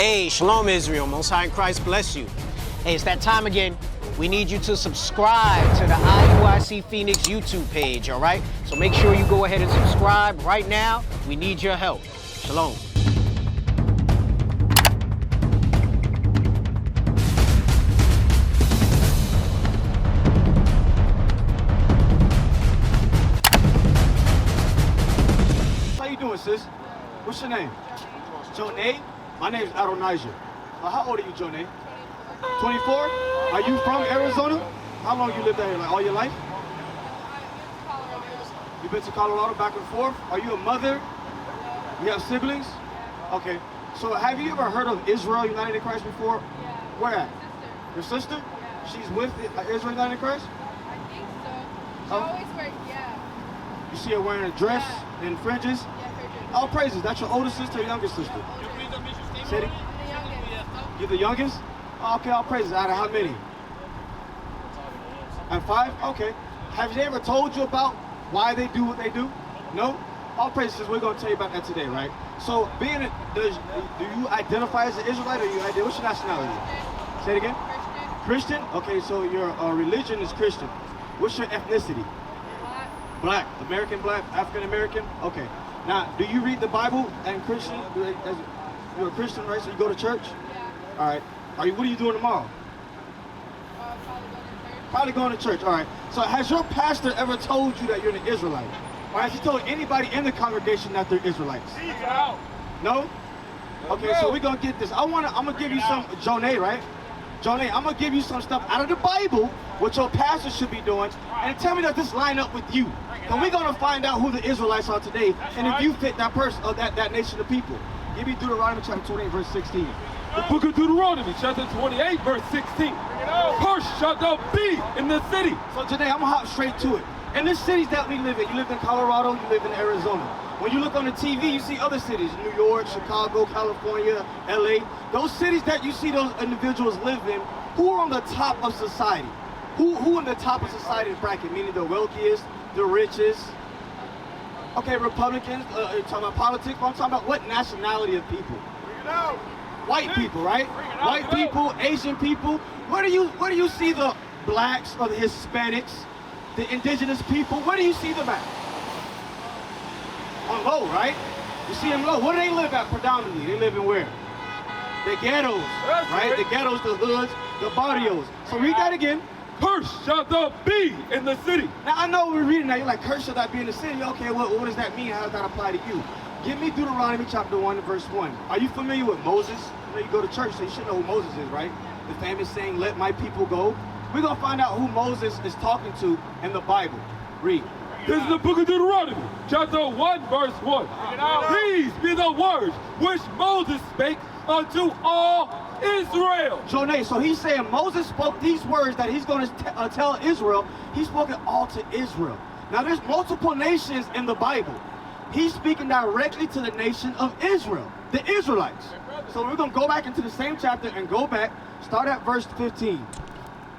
Hey, Shalom Israel, Most High in Christ bless you. Hey, it's that time again. We need you to subscribe to the IUIC Phoenix YouTube page, all right? So make sure you go ahead and subscribe right now. We need your help. Shalom. How you doing, sis? What's your name? Jonay? My name is Adonijah. How old are you, Jonay? 24? Are you from Arizona? How long you lived there? Like all your life? You've been to Colorado back and forth? Are you a mother? You have siblings? Okay. So have you ever heard of Israel United in Christ before? Yeah. Where at? Your Your sister? sister? Yeah. She's with Israel United in Christ? I think so. She Oh. always wears, yeah. You see her wearing a dress and fringes? Yeah, her dress. All praises. That's your older sister or younger sister? Say it. I'm the youngest. You're the youngest? Oh, okay, all praises. Out of how many? And 5? Okay. Have they ever told you about why they do what they do? No? All praises. We're going to tell you about that today, right? So, do you identify as an Israelite or what's your nationality? Say it again? Christian. Christian? Okay, so your religion is Christian. What's your ethnicity? Black. Black. American Black? African American? Okay. Now, do you read the Bible and Christian? You're a Christian, right? So you go to church? Yeah. All right. What are you doing tomorrow? Probably going to Probably going to church. church. All right. So has your pastor ever told you that you're an Israelite? Or has he told anybody in the congregation that they're Israelites? No? Okay, so we're going to get this. I'm going to give you some, Jonay, right? Jonay, I'm going to give you some stuff out of the Bible, what your pastor should be doing, and tell me, does this line up with you? And we're going to find out who the Israelites are today, and if you fit that person, or that nation of people. Give me Deuteronomy chapter 28, verse 16. The book of Deuteronomy, chapter 28, verse 16. Cursed shalt thou be in the city. So today, I'm going to hop straight to it. In the cities that we live in, you live in Colorado, you live in Arizona. When you look on the TV, you see other cities, New York, Chicago, California, LA. Those cities that you see those individuals live in, who are on the top of society? Who in the top of society bracket, meaning the wealthiest, the richest? Okay, Republicans, you're talking about politics, but I'm talking about what nationality of people? White people, right? White people, Asian people. Where do you see the blacks or the Hispanics, the indigenous people? Where do you see them at? On low, right? You see them low. Where do they live at predominantly? They live in where? The ghettos, right? The ghettos, the hoods, the barrios. So read that again. Cursed shalt thou be in the city. Now I know we're reading that, you're like, cursed shall that be in the city. Okay, what does that mean? How does that apply to you? Give me Deuteronomy chapter 1 and verse 1. Are you familiar with Moses? I know you go to church, so you should know who Moses is, right? The famous saying, let my people go. We're going to find out who Moses is talking to in the Bible. Read. This is the book of Deuteronomy, chapter 1, verse 1. These be the words which Moses spake unto all Israel. Jonay, so he's saying Moses spoke these words that he's going to tell Israel. He spoke it all to Israel. Now there's multiple nations in the Bible. He's speaking directly to the nation of Israel, the Israelites. So we're going to go back into the same chapter and go back, start at verse 15.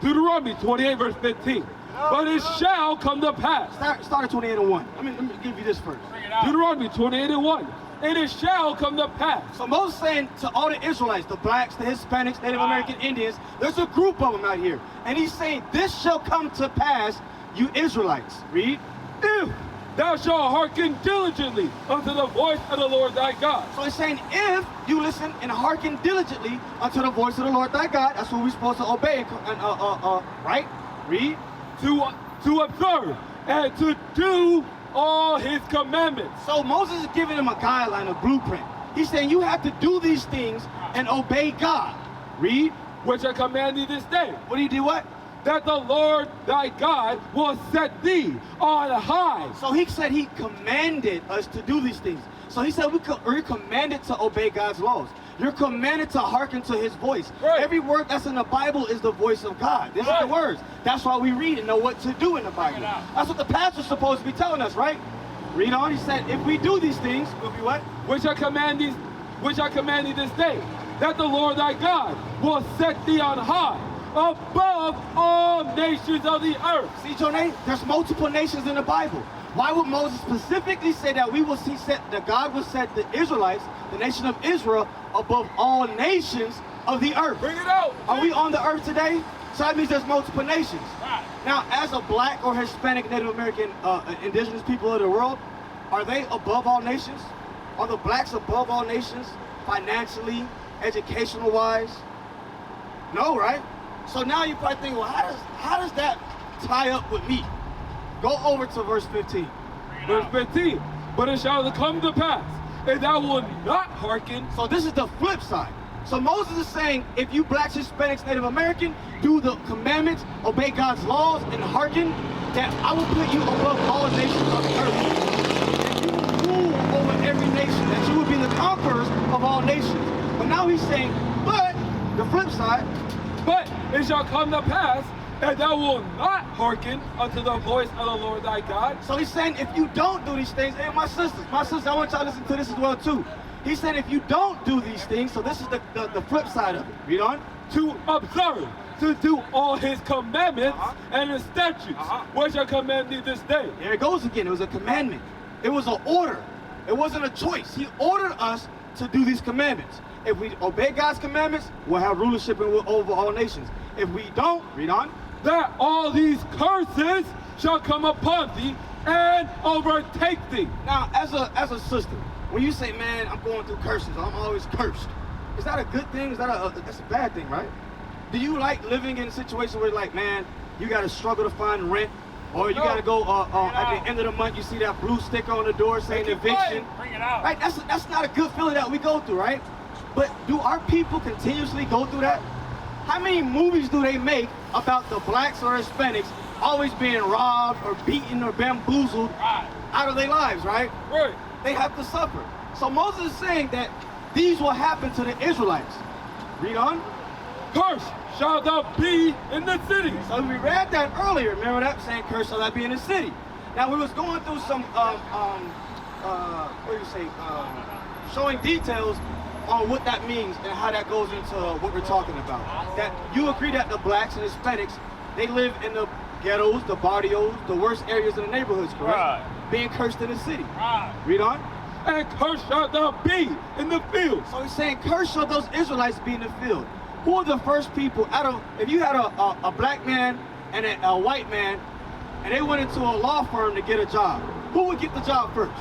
Deuteronomy 28, verse 15. But it shall come to pass. Start at 28 and 1. Let me give you this first. Deuteronomy 28 and 1. And it shall come to pass. So Moses saying to all the Israelites, the blacks, the Hispanics, Native American Indians, there's a group of them out here. And he's saying, this shall come to pass, you Israelites. Read. If thou shalt hearken diligently unto the voice of the Lord thy God. So he's saying, if you listen and hearken diligently unto the voice of the Lord thy God, that's what we're supposed to obey, right? Read. To observe and to do all his commandments. So Moses is giving him a guideline, a blueprint. He's saying you have to do these things and obey God. Read. Which I command thee this day. What do you do what? That the Lord thy God will set thee on high. So he said he commanded us to do these things. So he said we're commanded to obey God's laws. You're commanded to hearken to his voice. Right. Every word that's in the Bible is the voice of God. This is the words. That's why we read and know what to do in the Bible. That's what the pastor's supposed to be telling us, right? Read on. He said, if we do these things, we'll be what? Which I command thee this day, that the Lord thy God will set thee on high above all nations of the earth. See, Jonay, there's multiple nations in the Bible. Why would Moses specifically say that that God will set the Israelites, the nation of Israel, above all nations of the earth? Bring it out. Are we on the earth today? So that means there's multiple nations. Right. Now, as a black or Hispanic Native American indigenous people of the world, are they above all nations? Are the blacks above all nations, financially, educational-wise? No, right? So now you probably think, well, how does that tie up with me? Go over to verse 15. Verse 15. But it shall come to pass, and thou wilt not hearken. So this is the flip side. So Moses is saying, if you blacks, Hispanics, Native American, do the commandments, obey God's laws, and hearken, that I will put you above all nations of the earth. And you will rule over every nation, that you will be the conquerors of all nations. But now he's saying, but, the flip side, But it shall come to pass, and thou wilt not hearken unto the voice of the Lord thy God. so he's saying, if you don't do these things, and my sisters, I want y'all to listen to this as well too. He said, if you don't do these things, so this is the flip side of it. Read on. To observe, to do all his commandments and his statutes, which I command thee this day. There it goes again. It was a commandment. It was an order. It wasn't a choice. He ordered us to do these commandments. If we obey God's commandments, we'll have rulership over all nations. If we don't, read on. That all these curses shall come upon thee and overtake thee. Now, as a sister, when you say, man, I'm going through curses, I'm always cursed, is that a good thing? That's a bad thing, right? Do you like living in a situation where, like, man, you got to struggle to find rent, or you got to go at the end of the month, you see that blue sticker on the door saying eviction? Bring it out. Right? That's not a good feeling that we go through, right? But do our people continuously go through that? How many movies do they make about the blacks or Hispanics always being robbed or beaten or bamboozled out of their lives, right? Right. They have to suffer. So Moses is saying that these will happen to the Israelites. Read on. Cursed shall thou be in the city. So we read that earlier. Remember that saying, "Cursed shall thou be in the city." Now we was going through some showing details on what that means and how that goes into what we're talking about. That you agree that the blacks and Hispanics, they live in the ghettos, the barrios, the worst areas in the neighborhoods, correct? Right. Being cursed in the city. Right. Read on. And cursed shalt thou be in the fields. So he's saying, cursed shall those Israelites be in the field. Who are the first people if you had a black man and a white man, and they went into a law firm to get a job, who would get the job first?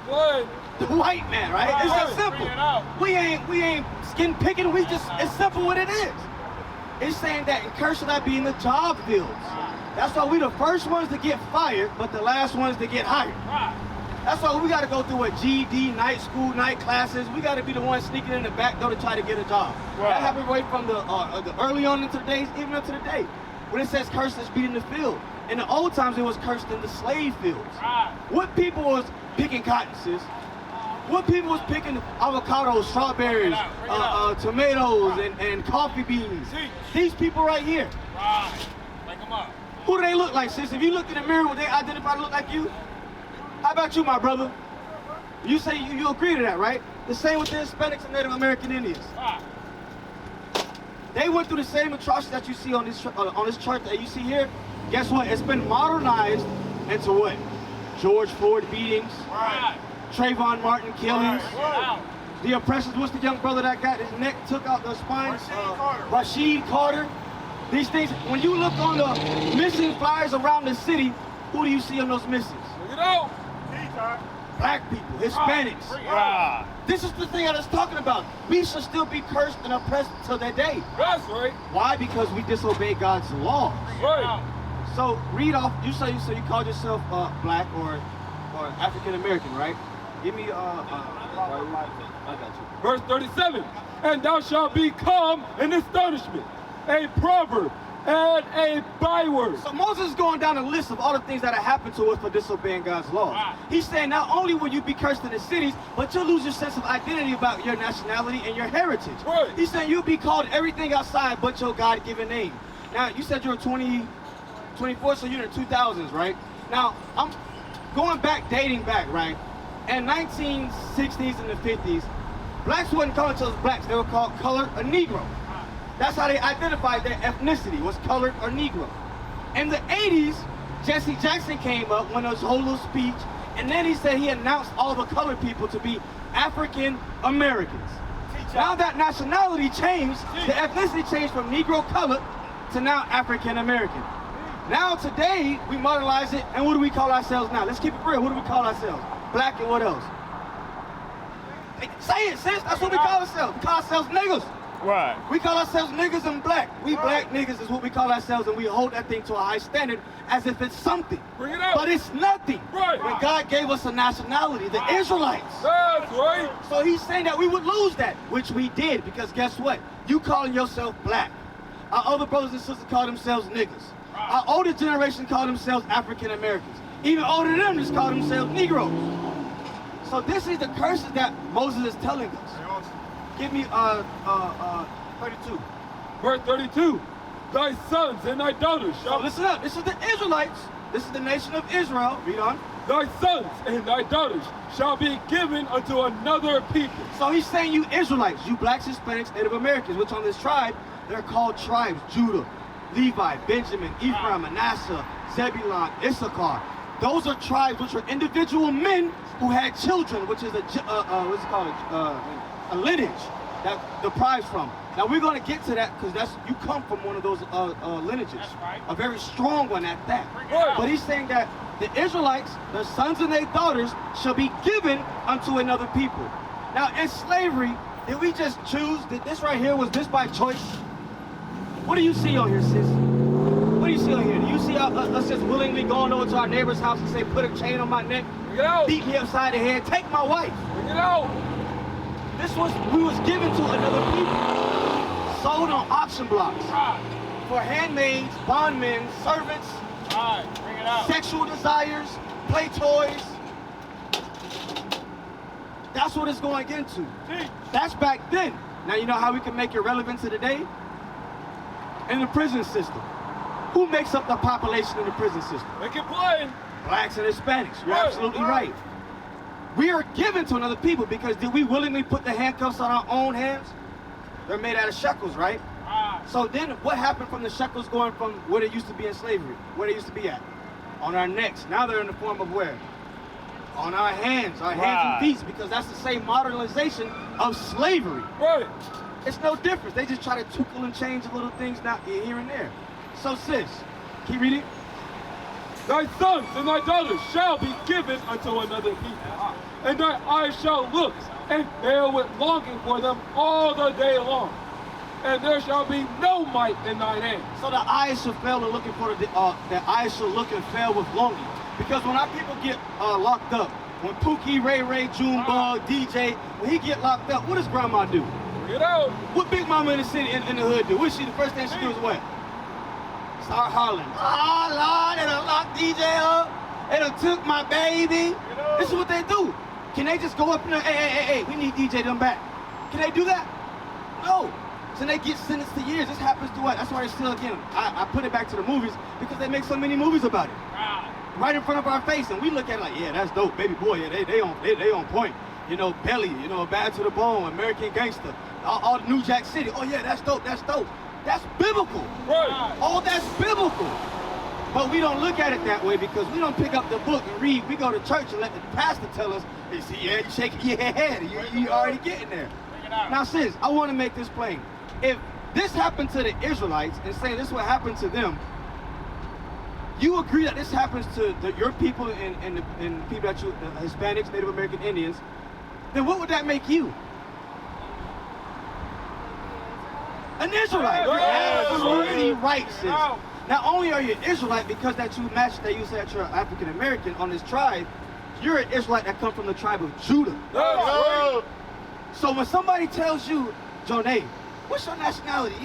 Good. The white man, right? It's that simple. Bring it out. We ain't skin picking. It's simple what it is. It's saying that cursed shall that be in the job fields. That's why we the first ones to get fired, but the last ones to get hired. That's why we got to go through a GED, night school, night classes. We got to be the ones sneaking in the back door to try to get a job. Right. That happened right from the early on into the days, even up to the day. When it says cursed, it's be in the field. In the old times, it was cursed in the slave fields. Right. What people was picking cotton, sis? What people was picking avocados, strawberries, Bring it out. tomatoes, and coffee beans? These people right here. Right. Wake them up. Who do they look like, sis? If you look in the mirror, would they identify to look like you? How about you, my brother? You say you agree to that, right? The same with the Hispanics and Native American Indians. Right. They went through the same atrocities that you see on this chart that you see here. Guess what? It's been modernized into what? George Floyd beatings, Right. Trayvon Martin killings. Out. The oppressors, what's the young brother that got his neck took out the spine? Rasheed Carter. Rasheed Carter. These things, when you look on the missing flyers around the city, who do you see on those missings? Bring it out. Black people, Hispanics. Right. This is the thing I was talking about. We should still be cursed and oppressed till that day. That's right. Why? Because we disobey God's law. Right. So read off. You say you called yourself black or African American, right? Give me I got you. Verse 37. And thou shalt become an astonishment, a proverb, and a byword. So Moses is going down a list of all the things that have happened to us for disobeying God's laws. Right. He's saying not only will you be cursed in the cities, but you'll lose your sense of identity about your nationality and your heritage. Right. He's saying you'll be called everything outside but your God-given name. Now, you said you're 24, so you're in the 2000s, right? Now, I'm going back, dating back, right? In 1960s and the 50s, blacks wasn't called themselves blacks. They were called colored or Negro. That's how they identified their ethnicity, was colored or Negro. In the 80s, Jesse Jackson came up when his whole little speech, and then he said he announced all the colored people to be African Americans. Now that nationality changed, the ethnicity changed from Negro colored to now African American. Now today, we modernize it, and what do we call ourselves now? Let's keep it real. What do we call ourselves? Black and what else? Hey, say it, sis. That's what we call ourselves. We call ourselves niggas. Right. We call ourselves niggas and black. We black niggas is what we call ourselves, and we hold that thing to a high standard as if it's something. Bring it out. But it's nothing. Right. When God gave us a nationality, the Israelites. That's right. So he's saying that we would lose that, which we did, because guess what? You calling yourself black. Our other brothers and sisters call themselves niggas. Our older generation call themselves African Americans. Even older than them just call themselves Negroes. So this is the curses that Moses is telling us. Give me 32. Verse 32. Thy sons and thy daughters So shall listen up. This is the Israelites. This is the nation of Israel. Read on. thy sons and thy daughters shall be given unto another people. So he's saying you Israelites, you blacks, Hispanics, Native Americans, which on this tribe, they're called tribes. Judah, Levi, Benjamin, Ephraim, Manasseh, Zebulun, Issachar. Those are tribes which are individual men who had children, which is a lineage that the prize from. Now we're going to get to that because you come from one of those lineages. That's right. A very strong one at that. Right. But he's saying that the Israelites, their sons and their daughters, shall be given unto another people. Now in slavery, did we just choose? Did this right here, was this by choice? What do you see on here, sis? What do you see on here? Do you see us just willingly going over to our neighbor's house and say, put a chain on my neck, Bring it out. beat me upside the head, take my wife? Bring it out. We was given to another people, sold on auction blocks Right. for handmaids, bondmen, servants, Right. Bring it out. sexual desires, play toys. That's what it's going into. That's back then. Now you know how we can make it relevant to today? In the prison system. Who makes up the population in the prison system? Make it plain. Blacks and Hispanics. You're Right, absolutely right. right. We are given to another people because did we willingly put the handcuffs on our own hands? They're made out of shekels, right? Right. So then what happened from the shekels going from where they used to be in slavery? Where they used to be at? On our necks. Now they're in the form of where? On our hands and Right. feet, because that's the same modernization of slavery. Right. It's no difference. They just try to twinkle and change the little things now here and there. So sis, keep reading. Thy sons and thy daughters shall be given unto another people, and thy eyes shall look and fail with longing for them all the day long, and there shall be no might in thine hand. So the eyes shall fail in looking for the eyes shall look and fail with longing. Because when our people get locked up, when Pookie, Ray Ray, Junebug, DJ, when he get locked up, what does grandma do? Bring it out. What Big Mama in the city in the hood do? What she the first thing she do is what? Start hollering. Oh Lord, they done locked DJ up. They done took my baby. This is what they do. Can they just go up in there, hey, we need DJ them back. Can they do that? No. So they get sentenced to years. This happens to what? That's why they still, again, I put it back to the movies because they make so many movies about it. Right in front of our face, and we look at it like, yeah, that's dope, baby boy, yeah, they on point. You know, Belly, you know, Bad to the Bone, American Gangster, all the New Jack City. Oh yeah, that's dope, that's dope. That's biblical. Right. All that's biblical. But we don't look at it that way because we don't pick up the book and read. We go to church and let the pastor tell us, you see, yeah, you shaking your head, you already getting there. Bring it out. Now sis, I want to make this plain. If this happened to the Israelites and saying this what happened to them, you agree that this happens to your people and people that you, Hispanics, Native American Indians, then what would that make you? An Israelite. You're absolutely right, sis. Not only are you an Israelite because that you match that you say that you're African American on this tribe, you're an Israelite that comes from the tribe of Judah. That's right. So when somebody tells you, Jonay, what's your nationality?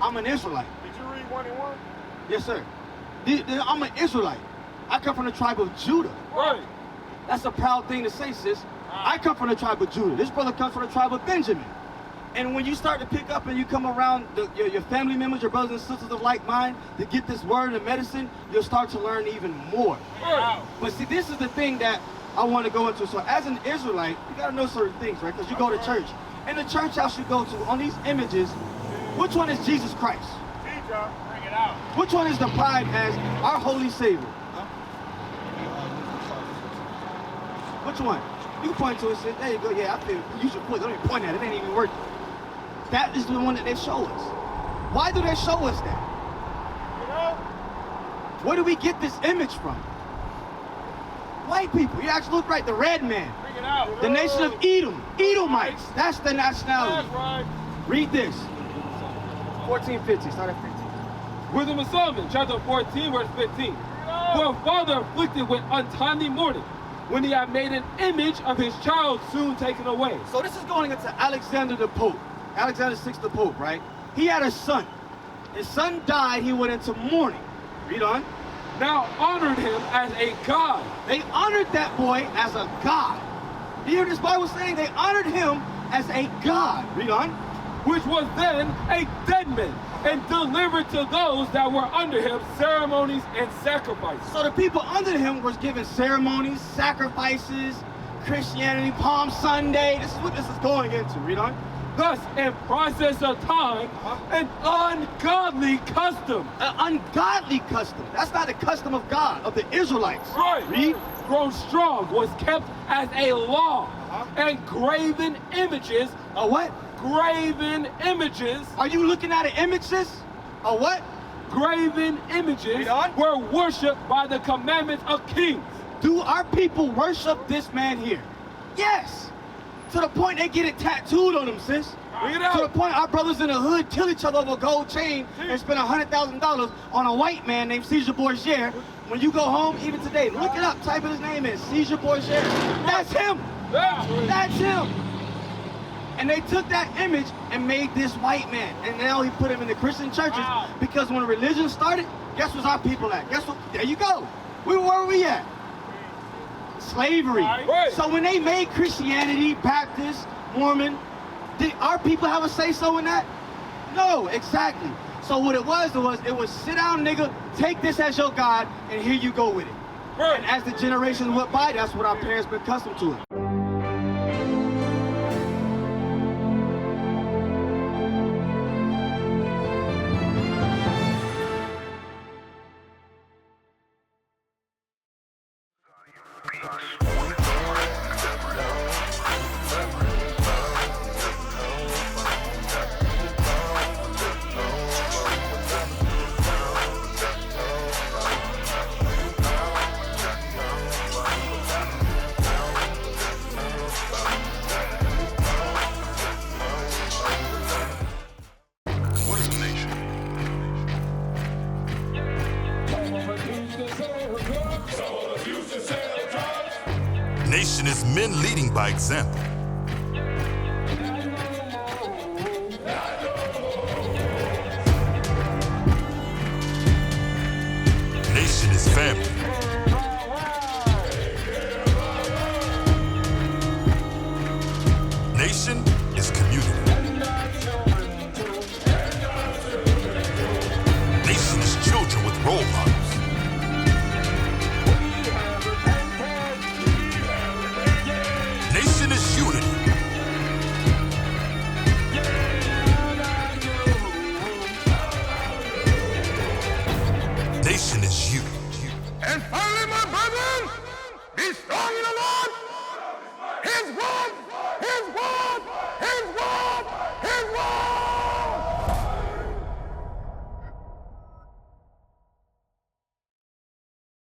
I'm an Israelite. Did you read 1 and 1? Yes, sir. I'm an Israelite. I come from the tribe of Judah. Right. That's a proud thing to say, sis. I come from the tribe of Judah. This brother comes from the tribe of Benjamin. And when you start to pick up and you come around your family members, your brothers and sisters of like mind, to get this word and medicine, you'll start to learn even more. Right. But see, this is the thing that I want to go into. So as an Israelite, you got to know certain things, right? Because you go to church. In the church house you go to, on these images, which one is Jesus Christ? Teacher. Bring it out. Which one is defined as our holy Savior? Which one? You can point to it and say, there you go, yeah, I feel it. Use your voice. Don't even point at it. It ain't even working. That is the one that they show us. Why do they show us that? You know? Where do we get this image from? White people. You actually look right. The red man. Bring it out. The nation of Edom. Edomites. That's the nationality. That's right. Read this. 14:15. Start at 15. Wisdom of Solomon, chapter 14, verse 15. For a father afflicted with untimely mourning, when he had made an image of his child soon taken away. So this is going into Alexander the Pope. Alexander VI the Pope, right? He had a son. His son died, he went into mourning. Read on. Now honored him as a god. They honored that boy as a god. You hear this Bible saying they honored him as a god. Read on. Which was then a dead man, and delivered to those that were under him ceremonies and sacrifices. So the people under him was given ceremonies, sacrifices, Christianity, Palm Sunday. This is what this is going into. Read on. Thus, in process of time, an ungodly custom. An ungodly custom. That's not the custom of God, of the Israelites. Right. Read. Grown strong was kept as a law, and graven images. A what? Graven images. Are you looking at an image, sis? A what? Graven images Read on. were worshipped by the commandments of kings. Do our people worship this man here? Yes. To the point they get it tattooed on them, sis. Bring it To the out. point our brothers in the hood kill each other over a gold chain and spend $100,000 on a white man named Issachar. When you go home, even today, look it up, type in his name in, Issachar. That's him. That's him. And they took that image and made this white man. And now he put him in the Christian churches because when religion started, guess what's our people at? Guess what? There you go. Where were we at? Slavery. Right. So when they made Christianity, Baptist, Mormon, did our people have a say-so in that? No, exactly. So what it was sit down, nigga, take this as your God, and here you go with it. Right. And as the generations went by, that's what our parents been accustomed to it. Nation is men leading by example. Nation is family. Nation is community. Nation is children with role models. Nation is unity. Nation is you. And finally, my brethren, be strong in the Lord. His word, his word.